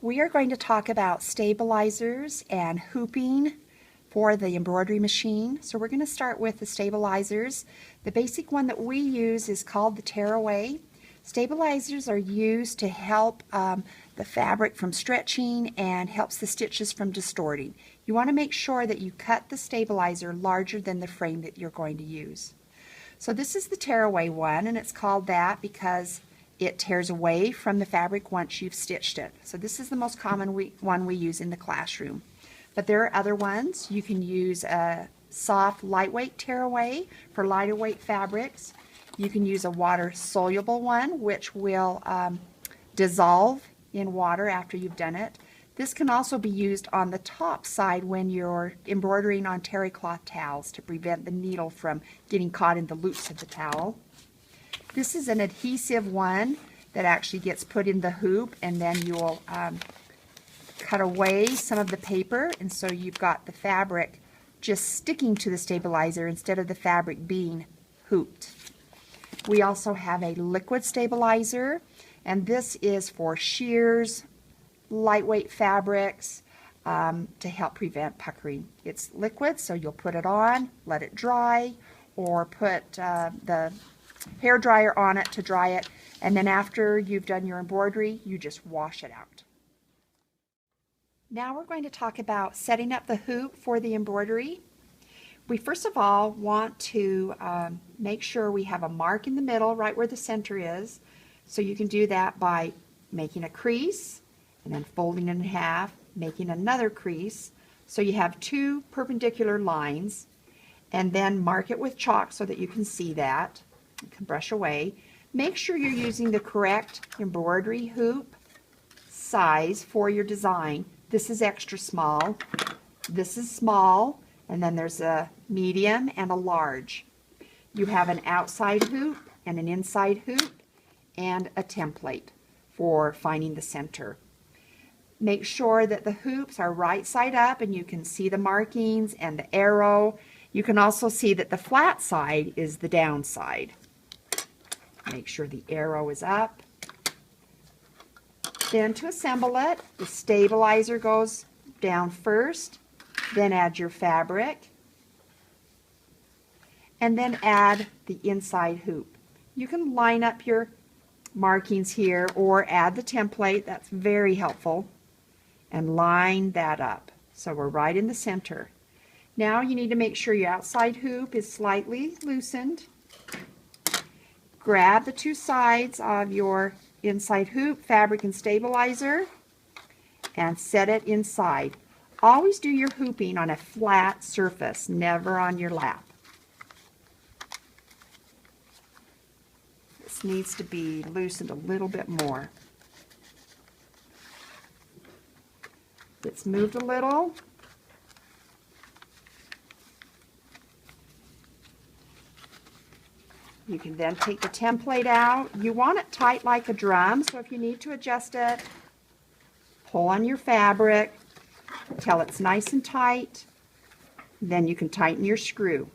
We are going to talk about stabilizers and hooping for the embroidery machine. So we're going to start with the stabilizers. The basic one that we use is called the tearaway. Stabilizers are used to help the fabric from stretching and helps the stitches from distorting. You want to make sure that you cut the stabilizer larger than the frame that you're going to use. So this is the tearaway one, and it's called that because it tears away from the fabric once you've stitched it. So this is the most common one we use in the classroom. But there are other ones. You can use a soft, lightweight tearaway for lighter weight fabrics. You can use a water-soluble one, which will dissolve in water after you've done it. This can also be used on the top side when you're embroidering on terry cloth towels to prevent the needle from getting caught in the loops of the towel. This is an adhesive one that actually gets put in the hoop, and then you'll cut away some of the paper, and so you've got the fabric just sticking to the stabilizer instead of the fabric being hooped. We also have a liquid stabilizer, and this is for shears, lightweight fabrics, to help prevent puckering. It's liquid, so you'll put it on, let it dry, or put the hair dryer on it to dry it, and then after you've done your embroidery, you just wash it out. Now we're going to talk about setting up the hoop for the embroidery. We first of all want to make sure we have a mark in the middle right where the center is. So you can do that by making a crease and then folding it in half, making another crease. So you have two perpendicular lines, and then mark it with chalk so that you can see that. You can brush away. Make sure you're using the correct embroidery hoop size for your design. This is extra small, this is small, and then there's a medium and a large. You have an outside hoop and an inside hoop and a template for finding the center. Make sure that the hoops are right side up and you can see the markings and the arrow. You can also see that the flat side is the down side. Make sure the arrow is up. Then to assemble it, the stabilizer goes down first, then add your fabric, and then add the inside hoop. You can line up your markings here or add the template. That's very helpful. And line that up. So we're right in the center. Now you need to make sure your outside hoop is slightly loosened. Grab the two sides of your inside hoop, fabric and stabilizer, and set it inside. Always do your hooping on a flat surface, never on your lap. This needs to be loosened a little bit more. It's moved a little. You can then take the template out. You want it tight like a drum, so if you need to adjust it, pull on your fabric until it's nice and tight. Then you can tighten your screw.